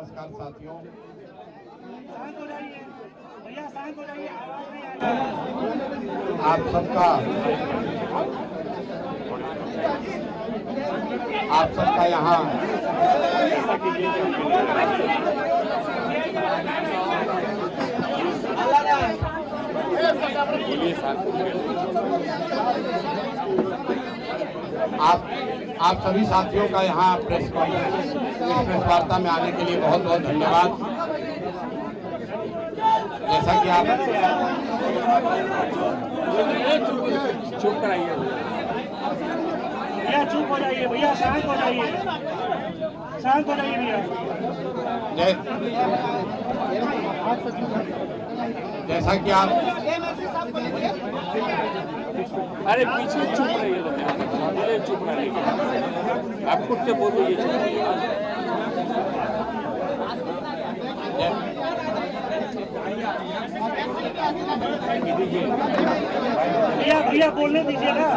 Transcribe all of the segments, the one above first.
नमस्कार साथियों। शांत हो जाइए भैया, शांत हो जाइए, आवाज नहीं आ रहा। आप सबका यहाँ आप सभी साथियों का यहाँ प्रेस वार्ता में आने के लिए बहुत बहुत धन्यवाद। जैसा कि आप चुप कराइए भैया, चुप हो जाइए भैया, शांत हो जाइए, शांत हो जाइए भैया। जैसा कि आप अरे पीछे चुप रहिए, चुप रहिए, आप खुद से बोलिए। भैया भैया बोलने दीजिएगा।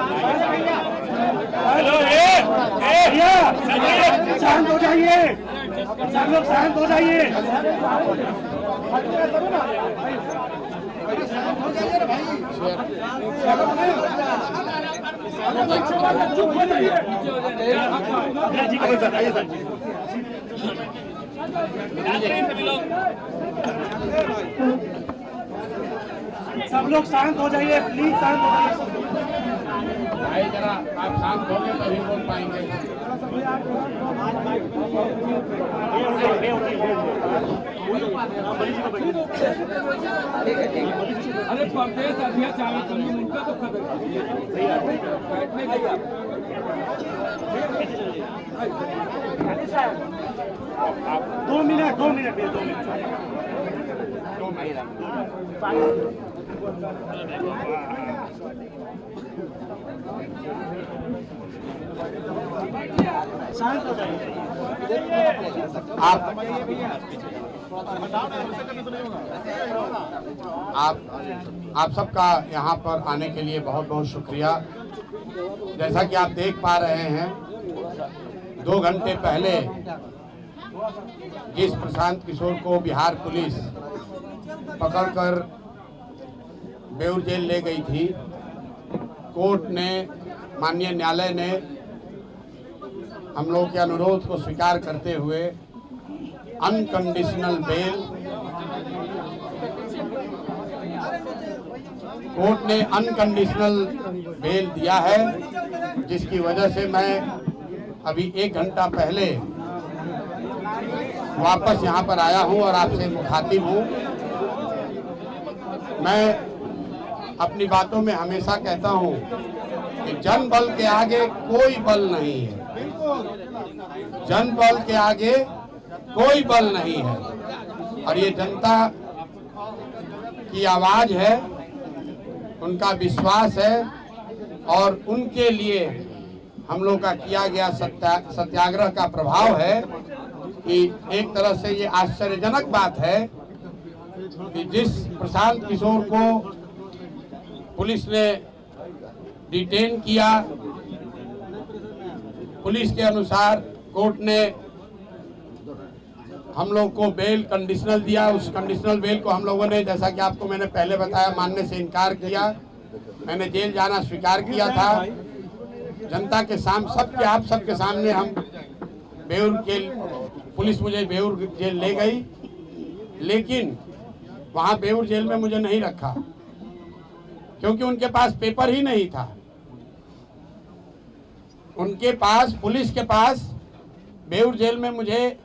हेलो भैया, शांत हो जाइए, सब लोग शांत हो जाइए। सब लोग शांत हो जाइए, प्लीज शांत हो जाइए। भाई जरा आप शांत होंगे तभी बोल पाएंगे। अरे प्रदेश अध्यक्ष आगे करिए, उनका तो खबर बैठने का। 2 मिनट 2 मिनट। शांत हो जाइए। आप सबका यहाँ पर आने के लिए बहुत बहुत शुक्रिया। जैसा कि आप देख पा रहे हैं, 2 घंटे पहले जिस प्रशांत किशोर को बिहार पुलिस पकड़कर बेउर जेल ले गई थी, कोर्ट ने, माननीय न्यायालय ने हम लोग के अनुरोध को स्वीकार करते हुए अनकंडीशनल बेल, कोर्ट ने अनकंडीशनल बेल दिया है, जिसकी वजह से मैं अभी 1 घंटा पहले वापस यहाँ पर आया हूँ और आपसे मुखातिब हूँ। मैं अपनी बातों में हमेशा कहता हूँ कि जन बल के आगे कोई बल नहीं है, जन बल के आगे कोई बल नहीं है, और ये जनता की आवाज है, उनका विश्वास है, और उनके लिए हम लोग का किया गया सत्याग्रह का प्रभाव है कि एक तरह से ये आश्चर्यजनक बात है कि जिस प्रशांत किशोर को पुलिस ने डिटेन किया, पुलिस के अनुसार कोर्ट ने हम लोग को बेल कंडीशनल दिया। उस कंडीशनल बेल को हम लोगों ने, जैसा कि आपको मैंने पहले बताया, मानने से इनकार किया। मैंने जेल जाना स्वीकार किया था। जनता के सामने, आप सबके सामने हम बेउर जेल, पुलिस मुझे बेउर जेल ले गई, लेकिन वहां बेउर जेल में मुझे नहीं रखा, क्योंकि उनके पास पेपर ही नहीं था। उनके पास, पुलिस के पास बेउर जेल में मुझे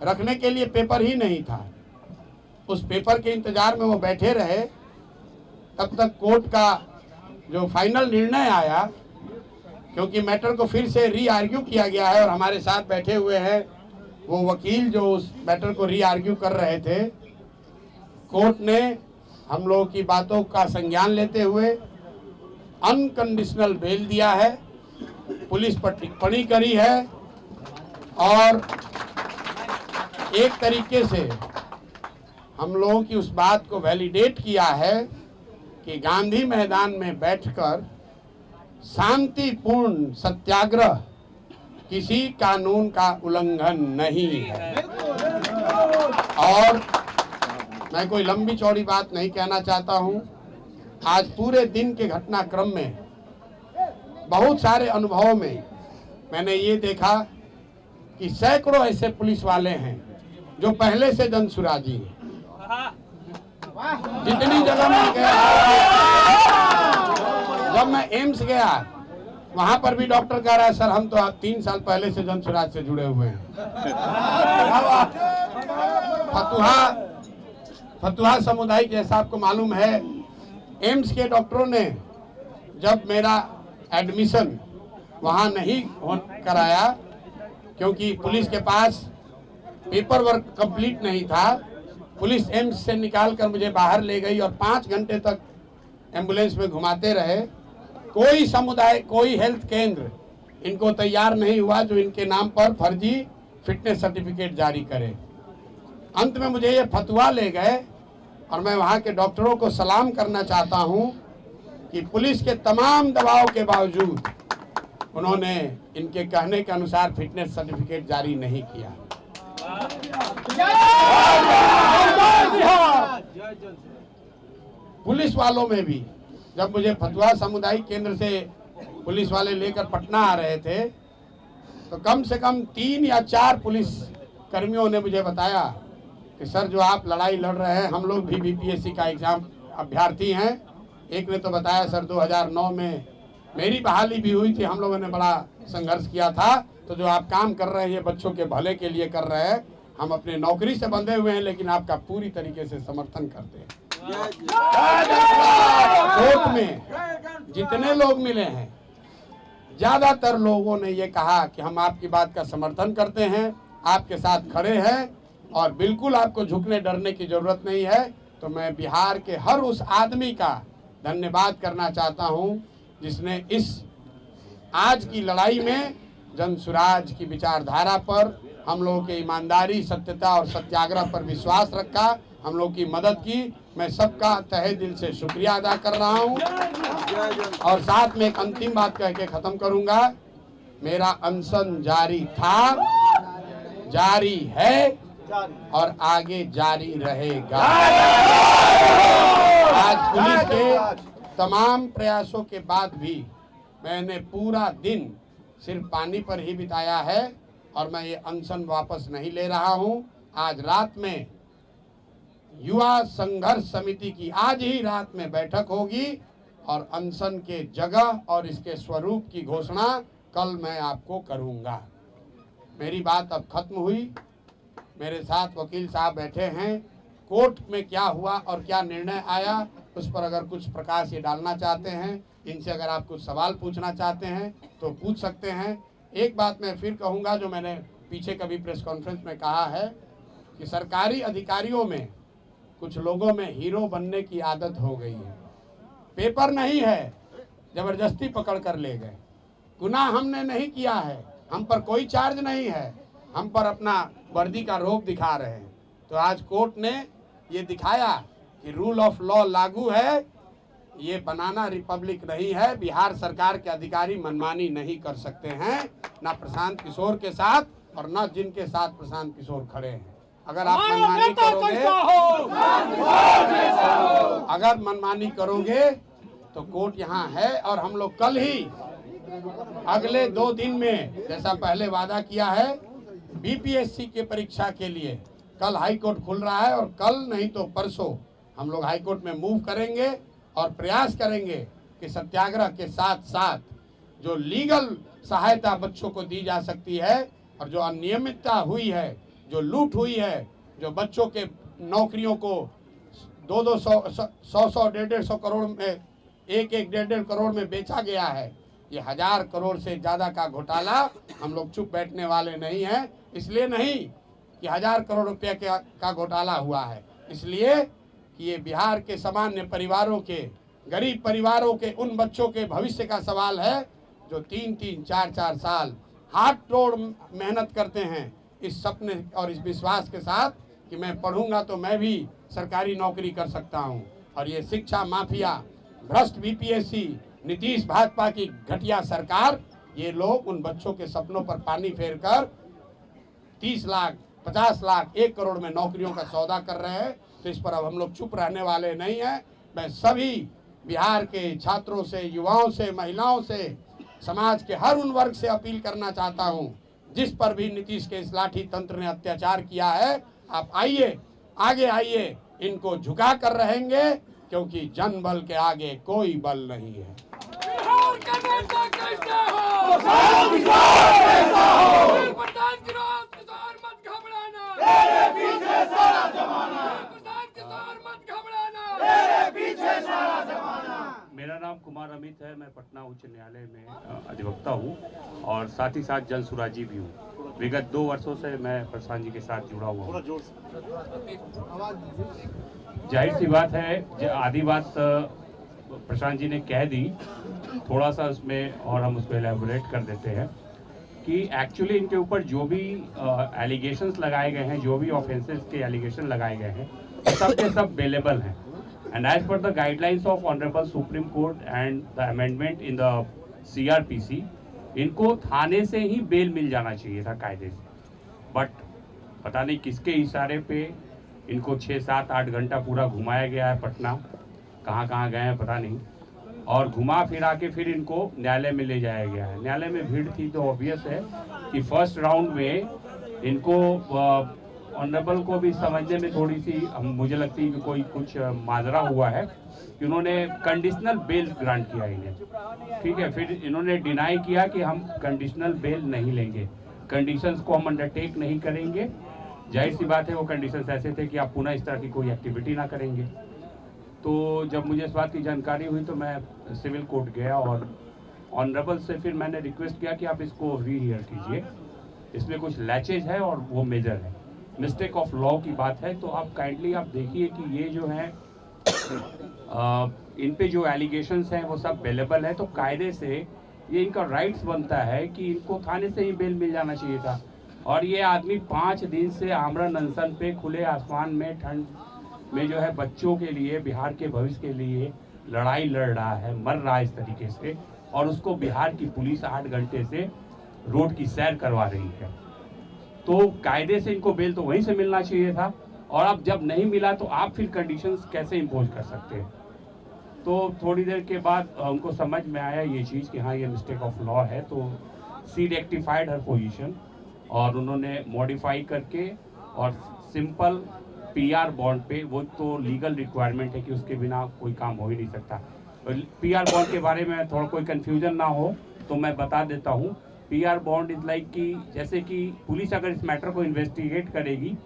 रखने के लिए पेपर ही नहीं था। उस पेपर के इंतजार में वो बैठे रहे, तब तक कोर्ट का जो फाइनल निर्णय आया, क्योंकि मैटर को फिर से री आर्ग्यू किया गया है और हमारे साथ बैठे हुए हैं वो वकील जो उस मैटर को री आर्ग्यू कर रहे थे। कोर्ट ने हम लोगों की बातों का संज्ञान लेते हुए अनकंडीशनल बेल दिया है, पुलिस पर टिप्पणी करी है और एक तरीके से हम लोगों की उस बात को वैलिडेट किया है कि गांधी मैदान में बैठकर शांतिपूर्ण सत्याग्रह किसी कानून का उल्लंघन नहीं है। और मैं कोई लंबी चौड़ी बात नहीं कहना चाहता हूं। आज पूरे दिन के घटनाक्रम में बहुत सारे अनुभवों में मैंने ये देखा कि सैकड़ों ऐसे पुलिस वाले हैं जो पहले से जनसुराजी हैं। जितनी जगह मैं गया, जब मैं एम्स गया वहां पर भी डॉक्टर कह रहा है सर हम तो आप 3 साल पहले से जनसुराज से जुड़े हुए हैं। फतुहा समुदाय जैसा आपको मालूम है, एम्स के डॉक्टरों ने जब मेरा एडमिशन वहां नहीं कराया क्योंकि पुलिस के पास पेपर वर्क कंप्लीट नहीं था, पुलिस एम्स से निकालकर मुझे बाहर ले गई और 5 घंटे तक एम्बुलेंस में घुमाते रहे। कोई समुदाय, कोई हेल्थ केंद्र इनको तैयार नहीं हुआ जो इनके नाम पर फर्जी फिटनेस सर्टिफिकेट जारी करे। अंत में मुझे ये फतवा ले गए और मैं वहाँ के डॉक्टरों को सलाम करना चाहता हूँ कि पुलिस के तमाम दबाव के बावजूद उन्होंने इनके कहने के अनुसार फिटनेस सर्टिफिकेट जारी नहीं किया। पुलिस वालों में भी जब मुझे फतुहा सामुदायिक केंद्र से पुलिस वाले लेकर पटना आ रहे थे तो कम से कम 3 या 4 पुलिस कर्मियों ने मुझे बताया कि सर जो आप लड़ाई लड़ रहे हैं हम लोग भी बीपीएससी का एग्जाम अभ्यर्थी हैं। एक ने तो बताया सर 2009 में मेरी बहाली भी हुई थी, हम लोगों ने बड़ा संघर्ष किया था, तो जो आप काम कर रहे हैं ये बच्चों के भले के लिए कर रहे हैं, हम अपने नौकरी से बंधे हुए हैं लेकिन आपका पूरी तरीके से समर्थन करते हैं। कोर्ट में जितने लोग मिले हैं ज्यादातर लोगों ने ये कहा कि हम आपकी बात का समर्थन करते हैं, आपके साथ खड़े हैं और बिल्कुल आपको झुकने डरने की जरूरत नहीं है। तो मैं बिहार के हर उस आदमी का धन्यवाद करना चाहता हूं जिसने इस आज की लड़ाई में जनसुराज की विचारधारा पर, हम लोगों की ईमानदारी, सत्यता और सत्याग्रह पर विश्वास रखा, हम लोग की मदद की। मैं सबका तहे दिल से शुक्रिया अदा कर रहा हूं और साथ में एक अंतिम बात कह के खत्म करूंगा। मेरा अनशन जारी था, जारी है और आगे जारी रहेगा। आज पुलिस के तमाम प्रयासों के बाद भी मैंने पूरा दिन सिर्फ पानी पर ही बिताया है और मैं ये अनशन वापस नहीं ले रहा हूं। आज रात में युवा संघर्ष समिति की आज ही रात में बैठक होगी और अनशन के जगह और इसके स्वरूप की घोषणा कल मैं आपको करूंगा। मेरी बात अब खत्म हुई। मेरे साथ वकील साहब बैठे हैं। कोर्ट में क्या हुआ और क्या निर्णय आया उस पर अगर कुछ प्रकाश ये डालना चाहते हैं, इनसे अगर आप कुछ सवाल पूछना चाहते हैं तो पूछ सकते हैं। एक बात मैं फिर कहूँगा जो मैंने पीछे कभी प्रेस कॉन्फ्रेंस में कहा है कि सरकारी अधिकारियों में कुछ लोगों में हीरो बनने की आदत हो गई है। पेपर नहीं है, जबरदस्ती पकड़ कर ले गए। गुनाह हमने नहीं किया है, हम पर कोई चार्ज नहीं है, हम पर अपना वर्दी का रोब दिखा रहे हैं। तो आज कोर्ट ने ये दिखाया कि रूल ऑफ लॉ लागू है, ये बनाना रिपब्लिक नहीं है। बिहार सरकार के अधिकारी मनमानी नहीं कर सकते हैं, ना प्रशांत किशोर के साथ और न जिनके साथ प्रशांत किशोर खड़े हैं। अगर आप मनमानी करोगे तो कोर्ट यहाँ है और हम लोग कल ही अगले 2 दिन में जैसा पहले वादा किया है बीपीएससी के परीक्षा के लिए कल हाई कोर्ट खुल रहा है और कल नहीं तो परसों हम लोग हाई कोर्ट में मूव करेंगे और प्रयास करेंगे कि सत्याग्रह के साथ साथ जो लीगल सहायता बच्चों को दी जा सकती है और जो अनियमितता हुई है, जो लूट हुई है, जो बच्चों के नौकरियों को 200, 100, 150 करोड़ में 1-1.5 करोड़ में बेचा गया है, ये 1000 करोड़ से ज़्यादा का घोटाला हम लोग चुप बैठने वाले नहीं हैं। इसलिए नहीं कि 1000 करोड़ रुपये का घोटाला हुआ है, इसलिए कि ये बिहार के सामान्य परिवारों के, गरीब परिवारों के उन बच्चों के भविष्य का सवाल है जो 3-3, 4-4 साल हाथ तोड़ मेहनत करते हैं इस सपने और इस विश्वास के साथ कि मैं पढ़ूंगा तो मैं भी सरकारी नौकरी कर सकता हूं। और ये शिक्षा माफिया, भ्रष्ट बीपीएससी, नीतीश भाजपा की घटिया सरकार, ये लोग उन बच्चों के सपनों पर पानी फेरकर 30 लाख 50 लाख 1 करोड़ में नौकरियों का सौदा कर रहे हैं, तो इस पर अब हम लोग चुप रहने वाले नहीं हैं। मैं सभी बिहार के छात्रों से, युवाओं से, महिलाओं से, समाज के हर उन वर्ग से अपील करना चाहता हूं जिस पर भी नीतीश के इस लाठी तंत्र ने अत्याचार किया है, आप आइए, आगे आइए, इनको झुका कर रहेंगे, क्योंकि जन बल के आगे कोई बल नहीं है। बिहार का नेता कैसा हो? प्रधान किसान मत घबराना, तेरे पीछे सारा जमाना। प्रधान किसान मत घबराना, तेरे पीछे सारा जमाना। मेरा नाम कुमार अमित है। मैं पटना उच्च न्यायालय में अधिवक्ता हूँ और साथ ही साथ जन सुराजी भी हूँ। विगत 2 वर्षों से मैं प्रशांत जी के साथ जुड़ा हुआ हूँ। जाहिर सी बात है, आधी बात प्रशांत जी ने कह दी, थोड़ा सा उसमें और हम उसको एलैबोरेट कर देते हैं कि एक्चुअली इनके ऊपर जो भी एलिगेशंस लगाए गए हैं, जो भी ऑफेंसेस के एलिगेशन लगाए गए हैं, सब के सब बेलेबल हैं। And as per the guidelines of Honorable Supreme Court and the amendment in the CRPC, इनको थाने से ही बेल मिल जाना चाहिए था कायदे से। बट पता नहीं किसके इशारे पे इनको 6, 7, 8 घंटा पूरा घुमाया गया है पटना, कहाँ कहाँ गए हैं पता नहीं, और घुमा फिरा के फिर इनको न्यायालय में ले जाया गया है। न्यायालय में भीड़ थी तो ऑब्वियस है कि फर्स्ट राउंड में इनको ऑनरेबल को भी समझने में थोड़ी सी मुझे लगती है कि कोई कुछ माजरा हुआ है कि उन्होंने कंडीशनल बेल ग्रांट किया इन्हें, ठीक है। फिर इन्होंने डिनाई किया कि हम कंडीशनल बेल नहीं लेंगे, कंडीशंस को हम अंडरटेक नहीं करेंगे। जाहिर सी बात है वो कंडीशंस ऐसे थे कि आप पुनः इस तरह की कोई एक्टिविटी ना करेंगे। तो जब मुझे इस बात की जानकारी हुई तो मैं सिविल कोर्ट गया और ऑनरेबल से फिर मैंने रिक्वेस्ट किया कि आप इसको रीहियर कीजिए, इसमें कुछ लैचेज है और वो मेजर है, मिस्टेक ऑफ लॉ की बात है। तो आप काइंडली आप देखिए कि ये जो है इन पे जो एलिगेशंस हैं वो सब बेलेबल है, तो कायदे से ये इनका राइट्स बनता है कि इनको थाने से ही बेल मिल जाना चाहिए था। और ये आदमी 5 दिन से आमरण अनशन पे खुले आसमान में ठंड में जो है बच्चों के लिए, बिहार के भविष्य के लिए लड़ाई लड़ रहा है, मर रहा है इस तरीके से, और उसको बिहार की पुलिस 8 घंटे से रोड की सैर करवा रही है। तो कायदे से इनको बेल तो वहीं से मिलना चाहिए था, और अब जब नहीं मिला तो आप फिर कंडीशंस कैसे इम्पोज कर सकते हैं। तो थोड़ी देर के बाद उनको समझ में आया ये चीज़ कि हाँ ये मिस्टेक ऑफ लॉ है, तो सी रेक्टिफाइड हर पोजीशन और उन्होंने मॉडिफाई करके और सिंपल पीआर बॉन्ड पे, वो तो लीगल रिक्वायरमेंट है कि उसके बिना कोई काम हो ही नहीं सकता। पीआर बॉन्ड के बारे में थोड़ा कोई कन्फ्यूजन ना हो तो मैं बता देता हूँ। पीआर बॉन्ड इज लाइक कि जैसे कि पुलिस अगर इस मैटर को इन्वेस्टिगेट करेगी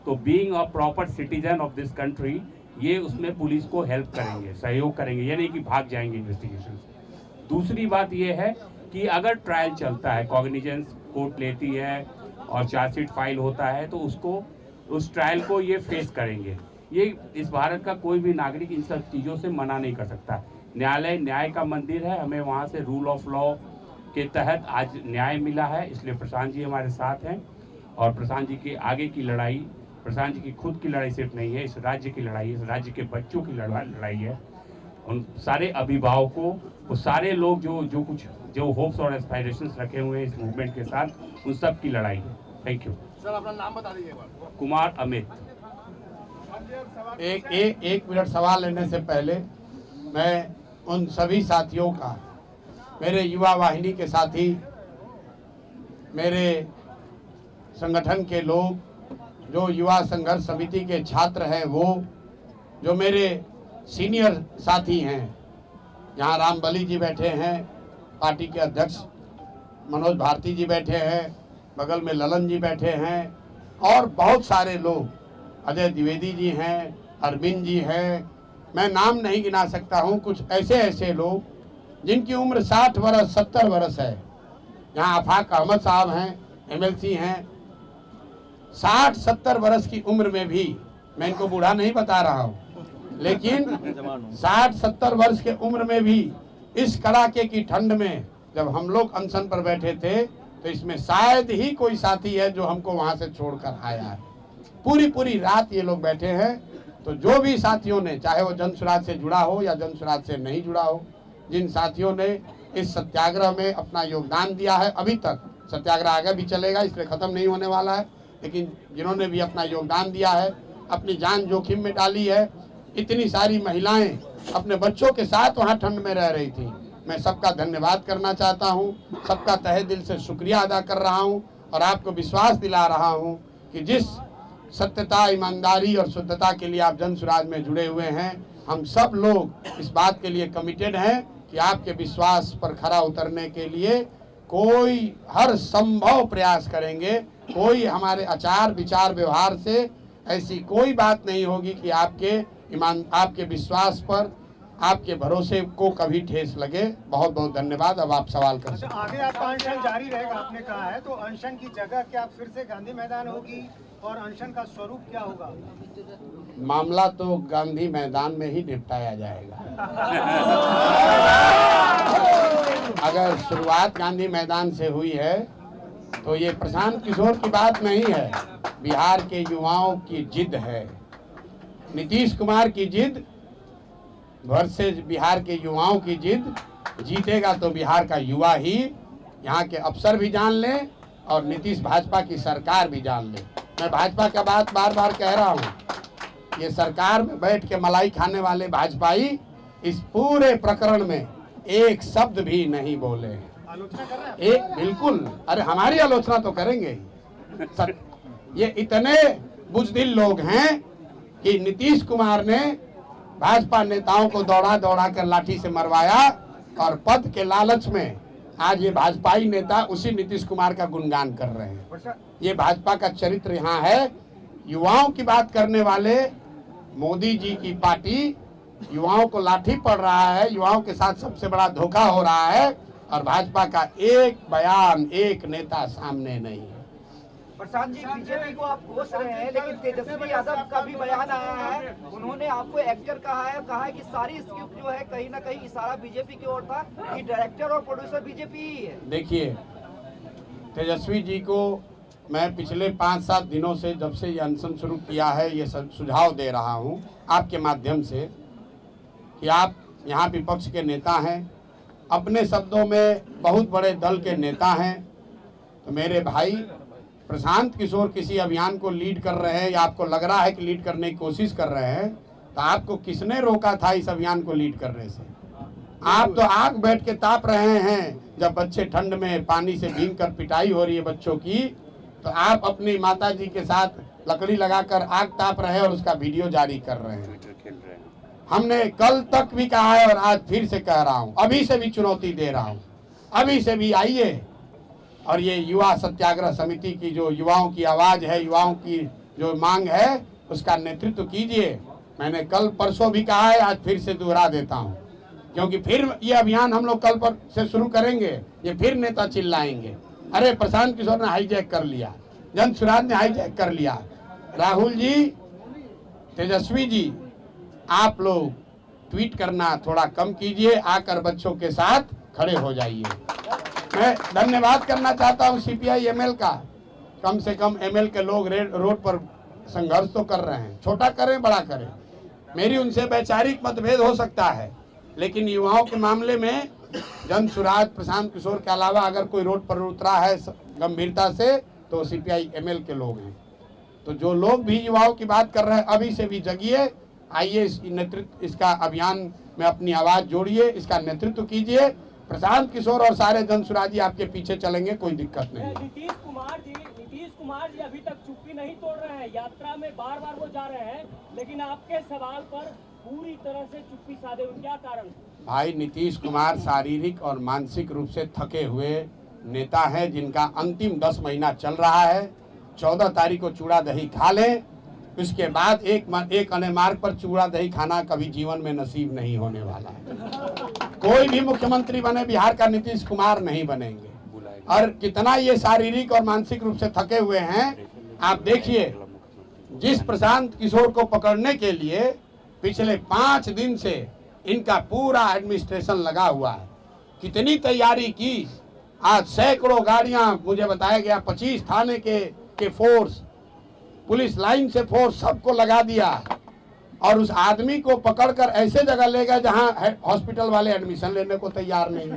तो being a proper citizen of this country ये उसमें पुलिस को हेल्प करेंगे, सहयोग करेंगे, ये नहीं कि भाग जाएंगे इन्वेस्टिगेशन से। दूसरी बात ये है कि अगर ट्रायल चलता है, कॉग्निजेंस कोर्ट लेती है और चार्जशीट फाइल होता है तो उसको, उस ट्रायल को ये फेस करेंगे। ये इस भारत का कोई भी नागरिक इन सब चीज़ों से मना नहीं कर सकता। न्यायालय न्याय का मंदिर है, हमें वहाँ से रूल ऑफ लॉ के तहत आज न्याय मिला है, इसलिए प्रशांत जी हमारे साथ हैं। और प्रशांत जी के आगे की लड़ाई, प्रशांत जी की खुद की लड़ाई सिर्फ नहीं है, इस राज्य की लड़ाई है, इस राज्य के बच्चों की लड़ाई है, उन सारे अभिभावकों, वो सारे लोग जो होप्स और एस्पायरेशंस रखे हुए हैं इस मूवमेंट के साथ, उन सब की लड़ाई है। थैंक यू सर, अपना नाम बता दीजिए। कुमार अमित। एक मिनट सवाल लेने से पहले मैं उन सभी साथियों का, मेरे युवा वाहिनी के साथी, मेरे संगठन के लोग, जो युवा संघर्ष समिति के छात्र हैं, वो जो मेरे सीनियर साथी हैं, यहाँ राम बली जी बैठे हैं, पार्टी के अध्यक्ष मनोज भारती जी बैठे हैं, बगल में ललन जी बैठे हैं, और बहुत सारे लोग, अजय द्विवेदी जी हैं, अरविंद जी हैं, मैं नाम नहीं गिना सकता हूँ। कुछ ऐसे लोग जिनकी उम्र 60 वर्ष 70 वर्ष है, यहाँ आफाक अहमद साहब हैं, एमएलसी हैं, 60-70 वर्ष की उम्र में भी, मैं इनको बूढ़ा नहीं बता रहा हूँ, लेकिन 60-70 वर्ष के उम्र में भी इस कड़ाके की ठंड में जब हम लोग अनशन पर बैठे थे तो इसमें शायद ही कोई साथी है जो हमको वहां से छोड़कर आया है। पूरी रात ये लोग बैठे हैं। तो जो भी साथियों ने, चाहे वो जन सुराज से जुड़ा हो या जन सुराज से नहीं जुड़ा हो, जिन साथियों ने इस सत्याग्रह में अपना योगदान दिया है, अभी तक सत्याग्रह आगे भी चलेगा, इसलिए खत्म नहीं होने वाला है। लेकिन जिन्होंने भी अपना योगदान दिया है, अपनी जान जोखिम में डाली है, इतनी सारी महिलाएं अपने बच्चों के साथ वहाँ ठंड में रह रही थी। मैं सबका धन्यवाद करना चाहता हूँ, सबका तहे दिल से शुक्रिया अदा कर रहा हूँ और आपको विश्वास दिला रहा हूँ कि जिस सत्यता, ईमानदारी और शुद्धता के लिए आप जन सुराज में जुड़े हुए हैं, हम सब लोग इस बात के लिए कमिटेड हैं कि आपके विश्वास पर खरा उतरने के लिए कोई हर संभव प्रयास करेंगे। कोई हमारे आचार विचार व्यवहार से ऐसी कोई बात नहीं होगी कि आपके विश्वास पर, आपके भरोसे को कभी ठेस लगे। बहुत बहुत धन्यवाद। अब आप सवाल कर सकते हैं। आगे आपका अनशन जारी रहेगा, आपने कहा है, तो अनशन की जगह क्या फिर से गांधी मैदान होगी और अनशन का स्वरूप क्या होगा? मामला तो गांधी मैदान में ही निपटाया जाएगा। अगर शुरुआत गांधी मैदान से हुई है तो ये प्रशांत किशोर की बात नहीं है, बिहार के युवाओं की जिद है, नीतीश कुमार की जिद वर्सेस बिहार के युवाओं की जिद। जीतेगा तो बिहार का युवा ही, यहाँ के अफसर भी जान लें और नीतीश भाजपा की सरकार भी जान ले। मैं भाजपा का बात बार बार कह रहा हूँ, ये सरकार में बैठ के मलाई खाने वाले भाजपाई इस पूरे प्रकरण में एक शब्द भी नहीं बोले। आलोचना कर रहे हैं? एक बिल्कुल, अरे हमारी आलोचना तो करेंगे ही। ये इतने बुजदिल लोग हैं कि नीतीश कुमार ने भाजपा नेताओं को दौड़ा दौड़ा कर लाठी से मरवाया और पद के लालच में आज ये भाजपाई नेता उसी नीतीश कुमार का गुणगान कर रहे हैं। ये भाजपा का चरित्र यहाँ है। युवाओं की बात करने वाले मोदी जी की पार्टी युवाओं को लाठी पड़ रहा है, युवाओं के साथ सबसे बड़ा धोखा हो रहा है और भाजपा का एक बयान, एक नेता सामने नहीं है। प्रशांत जी, बीजेपी को आप कोस रहे हैं, लेकिन तेजस्वी यादव का भी बयान आया है, उन्होंने आपको एक्टर कहा है कि सारी स्क्रिप्ट जो है कहीं ना कहीं इशारा बीजेपी की ओर था कि डायरेक्टर और प्रोड्यूसर बीजेपी ही है। देखिए, तेजस्वी जी को मैं पिछले 5-7 दिनों से, जब से ये अनशन शुरू किया है, ये सुझाव दे रहा हूँ आपके माध्यम से कि आप यहाँ विपक्ष के नेता हैं, अपने शब्दों में बहुत बड़े दल के नेता हैं, तो मेरे भाई प्रशांत किशोर किसी अभियान को लीड कर रहे हैं या आपको लग रहा है कि लीड करने की कोशिश कर रहे हैं, तो आपको किसने रोका था इस अभियान को लीड करने से? आप तो आग बैठ के ताप रहे हैं। जब बच्चे ठंड में पानी से भीग कर पिटाई हो रही है बच्चों की, तो आप अपनी माता जी के साथ लकड़ी लगाकर आग ताप रहे हैं और उसका वीडियो जारी कर रहे हैं। हमने कल तक भी कहा है और आज फिर से कह रहा हूं, अभी से भी चुनौती दे रहा हूं, अभी से भी आइए और ये युवा सत्याग्रह समिति की जो युवाओं की आवाज है, युवाओं की जो मांग है, उसका नेतृत्व कीजिए। मैंने कल परसों भी कहा है, आज फिर से दोहरा देता हूं, क्योंकि फिर ये अभियान हम लोग कल पर से शुरू करेंगे, ये फिर नेता चिल्लाएंगे, अरे प्रशांत किशोर ने हाईजैक कर लिया, जन सुराज ने हाईजैक कर लिया। राहुल जी, तेजस्वी जी, आप लोग ट्वीट करना थोड़ा कम कीजिए, आकर बच्चों के साथ खड़े हो जाइए। मैं धन्यवाद करना चाहता हूं सीपीआई एमएल का, कम से कम एमएल के लोग रोड पर संघर्ष तो कर रहे हैं, छोटा करें बड़ा करें, मेरी उनसे वैचारिक मतभेद हो सकता है, लेकिन युवाओं के मामले में जन सुराज प्रशांत किशोर के अलावा अगर कोई रोड पर उतरा है गंभीरता से, तो सीपीआई एमएल के लोग हैं। तो जो लोग भी युवाओं की बात कर रहे हैं, अभी से भी जगिए, आइए इसका अभियान में अपनी आवाज जोड़िए, इसका नेतृत्व कीजिए। प्रशांत किशोर और सारे जन सुराजी आपके पीछे चलेंगे, कोई दिक्कत नहीं। नीतीश कुमार जी अभी तक चुप्पी नहीं तोड़ रहे हैं, यात्रा में बार बार वो जा रहे हैं, लेकिन आपके सवाल पर पूरी तरह से चुप्पी साधे हुए, क्या कारण? भाई, नीतीश कुमार शारीरिक और मानसिक रूप से थके हुए नेता हैं, जिनका अंतिम 10 महीना चल रहा है। 14 तारीख को चूड़ा दही खा लें, उसके बाद एक अने मार्ग पर चूड़ा दही खाना कभी जीवन में नसीब नहीं होने वाला है। कोई भी मुख्यमंत्री बने बिहार का नीतीश कुमार नहीं बनेंगे। और कितना ये शारीरिक और मानसिक रूप से थके हुए हैं, आप देखिए, जिस प्रशांत किशोर को पकड़ने के लिए पिछले 5 दिन से इनका पूरा एडमिनिस्ट्रेशन लगा हुआ है, कितनी तैयारी की। आज सैकड़ों गाड़ियां, मुझे बताया गया 25 थाने के फोर्स, पुलिस लाइन से फोर्स, सबको लगा दिया और उस आदमी को पकड़कर ऐसे जगह ले गए जहां हॉस्पिटल वाले एडमिशन लेने को तैयार नहीं।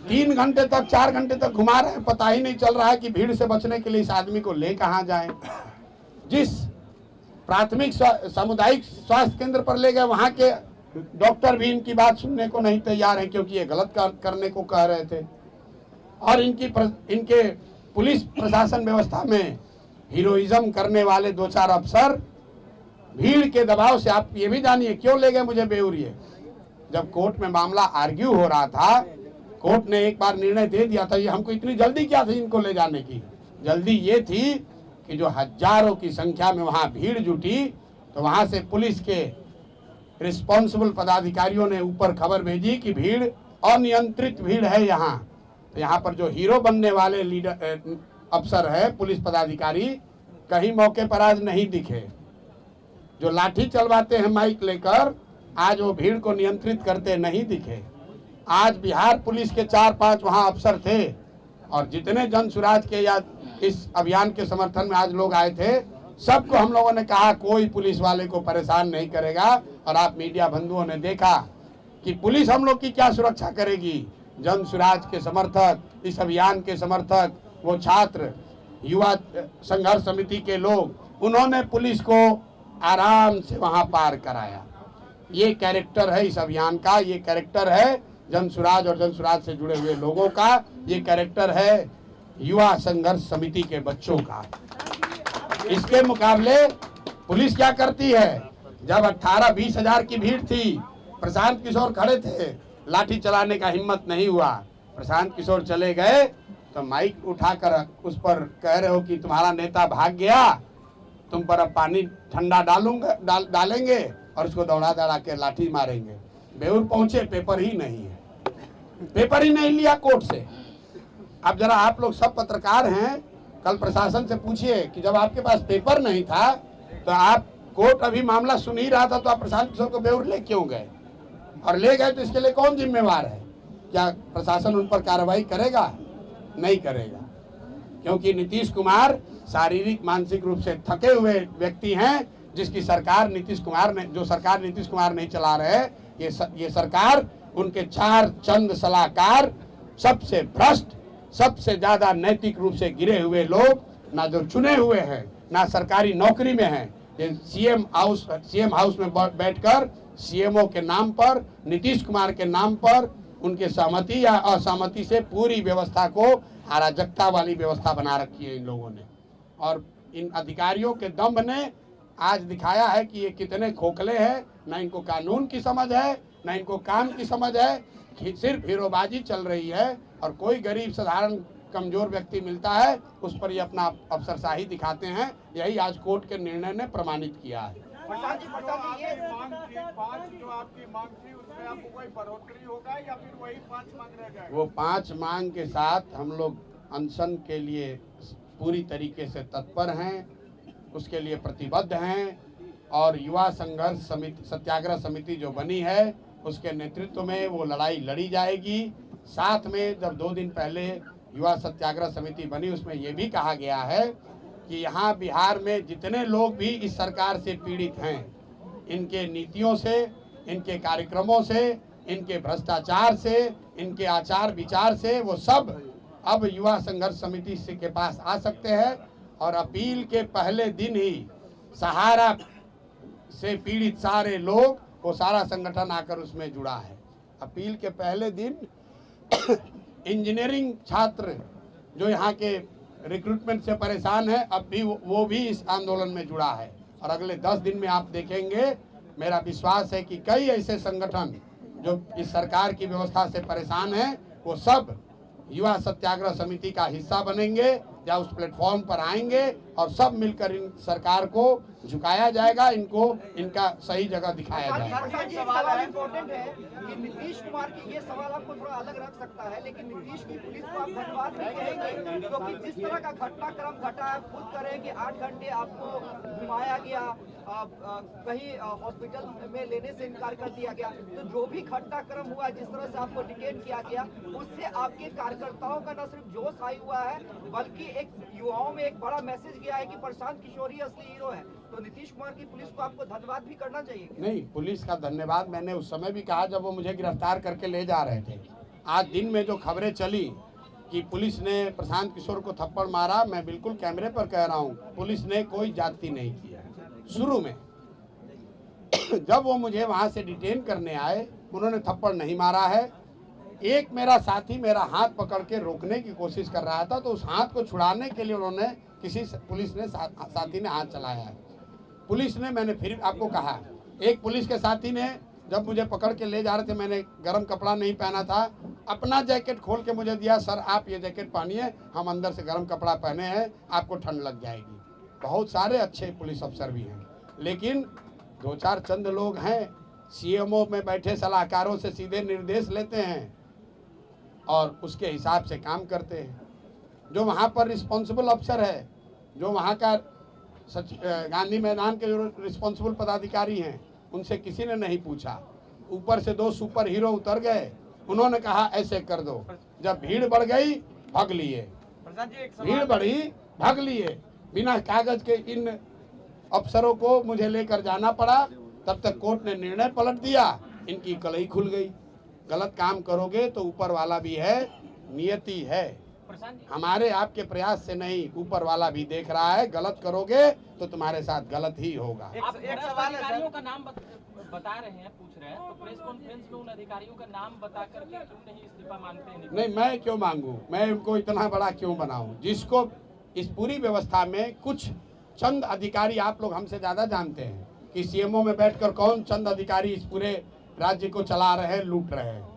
3 घंटे तक 4 घंटे तक घुमा रहे हैं, पता ही नहीं चल रहा है कि भीड़ से बचने के लिए इस आदमी को ले कहाँ जाएं। जिस प्राथमिक सामुदायिक स्वास्थ्य केंद्र पर ले गए, वहां के डॉक्टर भी इनकी बात सुनने को नहीं तैयार हैं, क्योंकि ये गलत करने को कह रहे थे। और इनके पुलिस प्रशासन व्यवस्था में हीरोइज्म करने वाले 2-4 अफसर भीड़ के दबाव से, आप ये भी जानिए क्यों ले गए मुझे बेउरिए। जब कोर्ट में मामला आर्ग्यू हो रहा था, कोर्ट ने एक बार निर्णय दे दिया था। ये हमको इतनी जल्दी क्या थी इनको ले जाने की? जल्दी ये थी कि जो हजारों की संख्या में वहां भीड़ जुटी, तो वहां से पुलिस के रिस्पॉन्सिबल पदाधिकारियों ने ऊपर खबर भेजी कि भीड़ अनियंत्रित भीड़ है यहाँ। तो यहाँ पर जो हीरो बनने वाले लीडर अफसर है, पुलिस पदाधिकारी, कहीं मौके पर आज नहीं दिखे। जो लाठी चलवाते हैं माइक लेकर, आज वो भीड़ को नियंत्रित करते नहीं दिखे। आज बिहार पुलिस के 4-5 वहाँ अफसर थे, और जितने जन सुराज के या इस अभियान के समर्थन में आज लोग आए थे, सबको हम लोगों ने कहा कोई पुलिस वाले को परेशान नहीं करेगा। और आप मीडिया बंधुओं ने देखा कि पुलिस हम लोग की क्या सुरक्षा करेगी। जन सुराज के समर्थक, इस अभियान के समर्थक, वो छात्र, युवा संघर्ष समिति के लोग, उन्होंने पुलिस को आराम से वहां पार कराया। ये कैरेक्टर है इस अभियान का, ये कैरेक्टर है जन सुराज और जन सुराज से जुड़े हुए लोगों का, ये कैरेक्टर है युवा संघर्ष समिति के बच्चों का। इसके मुकाबले पुलिस क्या करती है? जब 18-20 हजार की भीड़ थी, प्रशांत किशोर खड़े थे, लाठी चलाने का हिम्मत नहीं हुआ। प्रशांत किशोर चले गए तो माइक उठाकर उस पर कह रहे हो कि तुम्हारा नेता भाग गया, तुम पर अब पानी ठंडा डालेंगे और उसको दौड़ा के लाठी मारेंगे। बेउर पहुंचे, पेपर ही नहीं है, पेपर ही नहीं लिया कोर्ट से। अब जरा आप लोग सब पत्रकार हैं, कल प्रशासन से पूछिए कि जब आपके पास पेपर नहीं था तो आप, कोर्ट अभी मामला सुन ही रहा था, तो आप प्रशांत किशोर को बेउर ले क्यों गए? और ले गए तो इसके लिए कौन जिम्मेवार है? क्या प्रशासन उन पर कार्रवाई करेगा? नहीं करेगा, क्योंकि नीतीश कुमार शारीरिक मानसिक रूप से थके हुए व्यक्ति हैं, जिसकी सरकार नीतीश कुमार नहीं चला रहे। ये सरकार, उनके 4 चंद सलाहकार, सबसे भ्रष्ट, सबसे ज्यादा नैतिक रूप से गिरे हुए लोग, ना जो चुने हुए हैं, ना सरकारी नौकरी में हैं। ये सीएम हाउस में बैठकर सीएमओ के नाम पर, नीतीश कुमार के नाम पर, उनके सहमति या असहमति से पूरी व्यवस्था को अराजकता वाली व्यवस्था बना रखी है इन लोगों ने। और इन अधिकारियों के दम्भ ने आज दिखाया है कि ये कितने खोखले हैं। ना इनको कानून की समझ है, ना इनको काम की समझ है, सिर्फ हीरोबाजी चल रही है। और कोई गरीब साधारण कमजोर व्यक्ति मिलता है, उस पर ये अपना अफसरशाही दिखाते हैं। यही आज कोर्ट के निर्णय ने प्रमाणित किया है। प्रशांत जी, ये मांग थी 5 जो आपकी मांग थी, उसमें आपको कोई बढ़ोतरी होगा या फिर वही 5 मांग रह जाएगा? वो 5 मांग के साथ हम लोग अनशन के लिए पूरी तरीके से तत्पर हैं, उसके लिए प्रतिबद्ध हैं। और युवा संघर्ष समिति, सत्याग्रह समिति जो बनी है, उसके नेतृत्व में वो लड़ाई लड़ी जाएगी। साथ में जब 2 दिन पहले युवा सत्याग्रह समिति बनी, उसमें ये भी कहा गया है कि यहाँ बिहार में जितने लोग भी इस सरकार से पीड़ित हैं, इनके नीतियों से, इनके कार्यक्रमों से, इनके भ्रष्टाचार से, इनके आचार विचार से, वो सब अब युवा संघर्ष समिति के पास आ सकते हैं। और अपील के पहले दिन ही सहारा से पीड़ित सारे लोग, वो सारा संगठन आकर उसमें जुड़ा है। अपील के पहले दिन इंजीनियरिंग छात्र जो यहाँ के रिक्रूटमेंट से परेशान है, अब भी वो भी इस आंदोलन में जुड़ा है। और अगले 10 दिन में आप देखेंगे, मेरा विश्वास है कि कई ऐसे संगठन जो इस सरकार की व्यवस्था से परेशान हैं, वो सब युवा सत्याग्रह समिति का हिस्सा बनेंगे या उस प्लेटफॉर्म पर आएंगे, और सब मिलकर इन सरकार को झुकाया जाएगा, इनको इनका सही जगह दिखाया जाएगा। सवाल इम्पोर्टेंट है कि नीतीश कुमार की, ये सवाल आपको थोड़ा अलग रख सकता है, लेकिन नीतीश की पुलिस को आप धन्यवाद नहीं कहेंगे, क्योंकि जिस तरह का घटनाक्रम घटा है, खुद करें कि 8 घंटे आपको घुमाया गया, कहीं हॉस्पिटल में लेने से इनकार कर दिया गया। तो जो भी घटनाक्रम हुआ, जिस तरह से आपको डिटेन किया गया, उससे आपके कार्यकर्ताओं का न सिर्फ जोश आई हुआ है, बल्कि एक युवाओं में एक बड़ा मैसेज गया है कि प्रशांत किशोर ही असली हीरो है। तो नीतीश कुमार की पुलिस को आपको धन्यवाद भी करना चाहिए। नहीं, पुलिस का धन्यवाद मैंने उस समय भी कहा जब वो मुझे गिरफ्तार करके ले जा रहे थे। आज दिन में जो खबरें चली कि पुलिस ने प्रशांत किशोर को थप्पड़ मारा, मैं बिल्कुल कैमरे पर कह रहा हूँ, पुलिस ने कोई जाति नहीं किया। शुरू में जब वो मुझे वहाँ से डिटेन करने आए, उन्होंने थप्पड़ नहीं मारा है। एक मेरा साथी मेरा हाथ पकड़ के रोकने की कोशिश कर रहा था, तो उस हाथ को छुड़ाने के लिए उन्होंने पुलिस ने साथी ने हाथ चलाया है। पुलिस ने, मैंने फिर आपको कहा, एक पुलिस के साथी ने जब मुझे पकड़ के ले जा रहे थे, मैंने गर्म कपड़ा नहीं पहना था, अपना जैकेट खोल के मुझे दिया, सर आप ये जैकेट पहनिए, हम अंदर से गर्म कपड़ा पहने हैं, आपको ठंड लग जाएगी। बहुत सारे अच्छे पुलिस अफसर भी हैं, लेकिन दो चार चंद लोग हैं, सीएमओ में बैठे सलाहकारों से सीधे निर्देश लेते हैं और उसके हिसाब से काम करते हैं। जो वहाँ पर रिस्पॉन्सिबल अफसर है, जो वहाँ का गांधी मैदान के जो रिस्पॉन्सिबल पदाधिकारी हैं, उनसे किसी ने नहीं पूछा। ऊपर से दो सुपर हीरो उतर गए, उन्होंने कहा ऐसे कर दो। जब भीड़ बढ़ गई भाग लिए, भीड़ बढ़ी भाग लिए। बिना कागज के इन अफसरों को मुझे लेकर जाना पड़ा। तब तक कोर्ट ने निर्णय पलट दिया, इनकी कलई खुल गई। गलत काम करोगे तो ऊपर वाला भी है, नियति है। हमारे आपके प्रयास से नहीं, ऊपर वाला भी देख रहा है। गलत करोगे तो तुम्हारे साथ गलत ही होगा। आप अधिकारियों का नाम बता रहे हैं, पूछ रहे हैं, तो प्रेस कॉन्फ्रेंस में उन अधिकारियों का नाम बता करके क्यों नहीं इस्तीफा मांगते हैं? नहीं, मैं क्यों मांगू, मैं उनको इतना बड़ा क्यों बनाऊं, जिसको इस पूरी व्यवस्था में कुछ चंद अधिकारी, आप लोग हमसे ज्यादा जानते हैं कि सीएमओ में बैठकर कौन चंद अधिकारी इस पूरे राज्य को चला रहे हैं, लूट रहे हैं।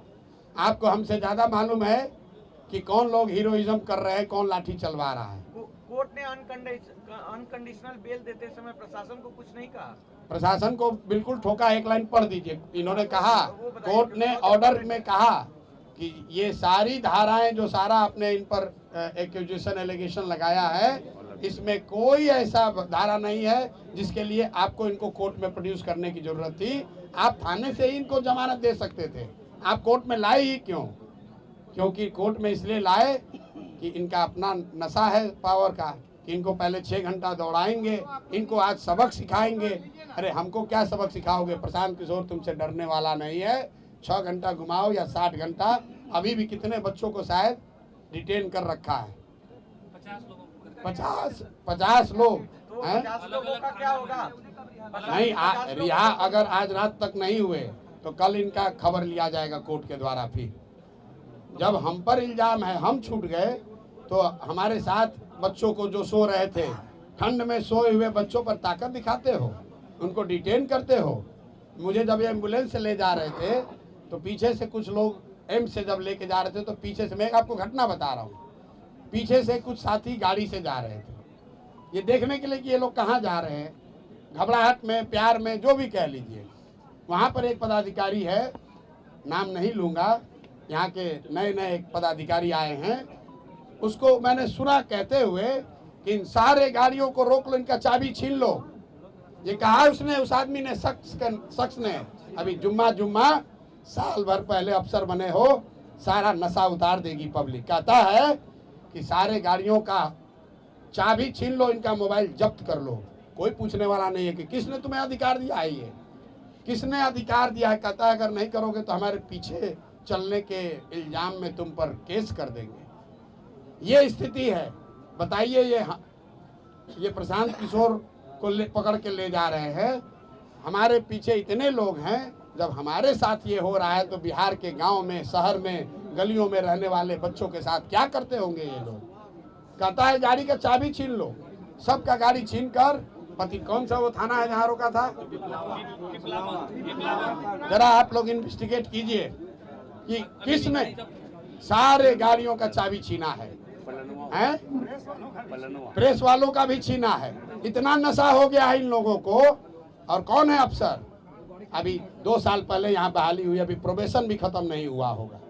आपको हमसे ज्यादा मालूम है कि कौन लोग हीरोइज्म कर रहे हैं, कौन लाठी चलवा रहा है। कोर्ट ने अनकंडीशनल बेल देते समय प्रशासन को कुछ नहीं कहा? प्रशासन को बिल्कुल ठोका। एक लाइन पढ़ दीजिए। इन्होंने कहा, कोर्ट ने ऑर्डर में कहा कि ये सारी धाराएं जो सारा आपने इन पर एक्यूजेशन एलिगेशन लगाया है, इसमें कोई ऐसा धारा नहीं है जिसके लिए आपको इनको कोर्ट में प्रोड्यूस करने की जरूरत थी। आप थाने से ही इनको जमानत दे सकते थे, आप कोर्ट में लाए ही क्यों? क्योंकि कोर्ट में इसलिए लाए कि इनका अपना नशा है पावर का, कि इनको पहले 6 घंटा दौड़ाएंगे, इनको आज सबक सिखाएंगे। अरे हमको क्या सबक सिखाओगे? प्रशांत किशोर तुमसे डरने वाला नहीं है। 6 घंटा घुमाओ या 60 घंटा, अभी भी कितने बच्चों को शायद डिटेन कर रखा है। 50 लोग हैं। 50 लोगों का क्या होगा? नहीं, रिहा अगर आज रात तक नहीं हुए तो कल इनका खबर लिया जाएगा कोर्ट के द्वारा। फिर जब हम पर इल्जाम है, हम छूट गए, तो हमारे साथ बच्चों को जो सो रहे थे, ठंड में सोए हुए बच्चों पर ताकत दिखाते हो, उनको डिटेन करते हो। मुझे जब एम्बुलेंस से ले जा रहे थे तो पीछे से कुछ लोग, एम्स से जब लेके जा रहे थे तो पीछे से, मैं आपको घटना बता रहा हूँ, पीछे से कुछ साथी गाड़ी से जा रहे थे, ये देखने के लिए कि ये लोग कहाँ जा रहे हैं, घबराहट में, प्यार में, जो भी कह लीजिए। वहाँ पर एक पदाधिकारी है, नाम नहीं लूँगा, यहाँ के नए नए एक पदाधिकारी आए हैं, उसको मैंने सुना कहते हुए कि इन सारे गाड़ियों को रोक लो, इनका चाबी छीन लो। ये कहा उसने, उस आदमी ने, शख्स ने। अभी जुम्मा साल भर पहले अफसर बने हो, सारा नशा उतार देगी पब्लिक। कहता है कि सारे गाड़ियों का चाबी छीन लो, इनका मोबाइल जब्त कर लो। कोई पूछने वाला नहीं है कि किसने तुम्हें अधिकार दिया है, ये किसने अधिकार दिया है। कहता है अगर नहीं करोगे तो हमारे पीछे चलने के इल्जाम में तुम पर केस कर देंगे। ये स्थिति है। बताइए, ये प्रशांत किशोर को पकड़ के ले जा रहे हैं, हमारे पीछे इतने लोग हैं। जब हमारे साथ ये हो रहा है तो बिहार के गांव में, शहर में, गलियों में रहने वाले बच्चों के साथ क्या करते होंगे ये लोग। कहता है गाड़ी का चाबी छीन लो, सबका गाड़ी छीन कर, पति कौन सा वो थाना है जहाँ रोका था, जरा आप लोग इन्वेस्टिगेट कीजिए कि किसने सारे गाड़ियों का चाबी छीना है, हैं? प्रेस वालों का भी छीना है। इतना नशा हो गया है इन लोगों को। और कौन है अफसर? अभी 2 साल पहले यहाँ बहाली हुई, अभी प्रोबेशन भी खत्म नहीं हुआ होगा।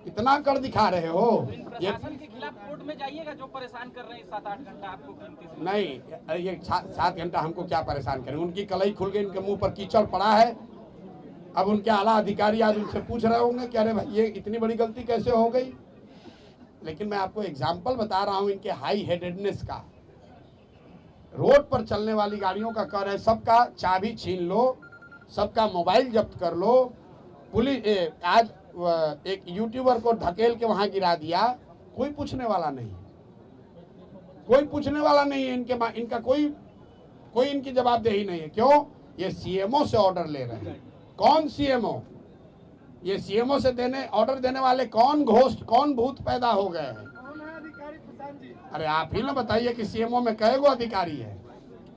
इतना कर दिखा रहे हो। ये के खिलाफ कोर्ट में जाइएगा, जो परेशान कर रहे हैं 7-8 घंटा आपको कीमती समय। नहीं, ये 7 घंटा हमको क्या परेशान करेंगे? उनकी कलई खुल गई, इनके मुंह पर कीचड़ पड़ा है। अब उनके आला अधिकारी आज उनसे पूछ रहे होंगे कि अरे भाई ये इतनी बड़ी गलती कैसे हो गई। लेकिन मैं आपको एग्जाम्पल बता रहा हूं इनके हाई हेडेडनेस का। रोड पर चलने वाली गाड़ियों का कर है, सबका चाबी छीन लो, सबका मोबाइल जब्त कर लो, पुलिस आज एक यूट्यूबर को धकेल के वहां गिरा दिया, कोई पूछने वाला नहीं, कोई पूछने वाला नहीं है। इनका कोई इनकी जवाबदेही नहीं है। क्यों? ये सीएमओ से ऑर्डर ले रहे हैं। कौन सीएमओ? ये सीएमओ से ऑर्डर देने वाले कौन घोस्ट, कौन भूत पैदा हो गए हैं? अरे आप ही ना बताइए कि सीएमओ में कई गो अधिकारी है?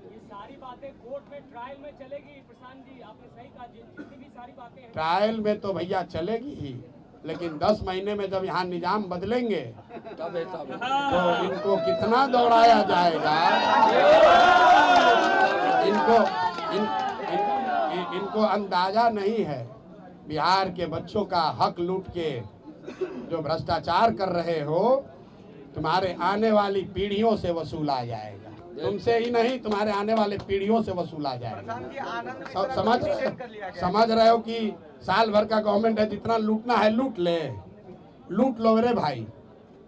ये सारी बातें कोर्ट में ट्रायल में चलेगी प्रशांत जी, आपने सही कहा, जितनी भी सारी बातें हैं ट्रायल में तो भैया चलेगी ही, लेकिन 10 महीने में जब यहाँ निजाम बदलेंगे तो इनको कितना दौड़ाया जाएगा। इनको अंदाजा नहीं है। बिहार के बच्चों का हक लूट के जो भ्रष्टाचार कर रहे हो, तुम्हारे आने वाली पीढ़ियों से वसूला जाएगा। तुमसे ही नहीं, तुम्हारे आने वाले पीढ़ियों से वसूला जाएगा। समझ रहे हो कि साल भर का गवर्नमेंट है, जितना लूटना है लूट लो मेरे भाई,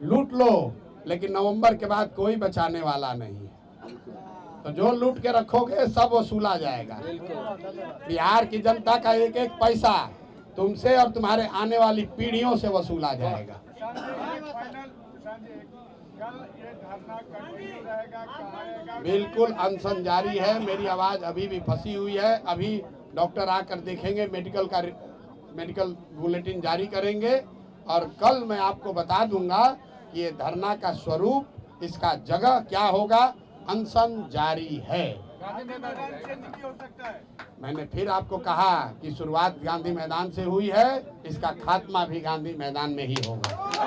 लूट लो, लेकिन नवंबर के बाद कोई बचाने वाला नहीं है। तो जो लूट के रखोगे सब वसूला जाएगा। बिहार की जनता का एक एक पैसा तुमसे और तुम्हारे आने वाली पीढ़ियों से वसूला जाएगा। बिल्कुल अनशन जारी है। मेरी आवाज अभी भी फंसी हुई है। अभी डॉक्टर आकर देखेंगे, मेडिकल बुलेटिन जारी करेंगे और कल मैं आपको बता दूंगा कि ये धरना का स्वरूप, इसका जगह क्या होगा। अनशन जारी है। मैंने फिर आपको कहा कि शुरुआत गांधी मैदान से हुई है, इसका खात्मा भी गांधी मैदान में ही होगा।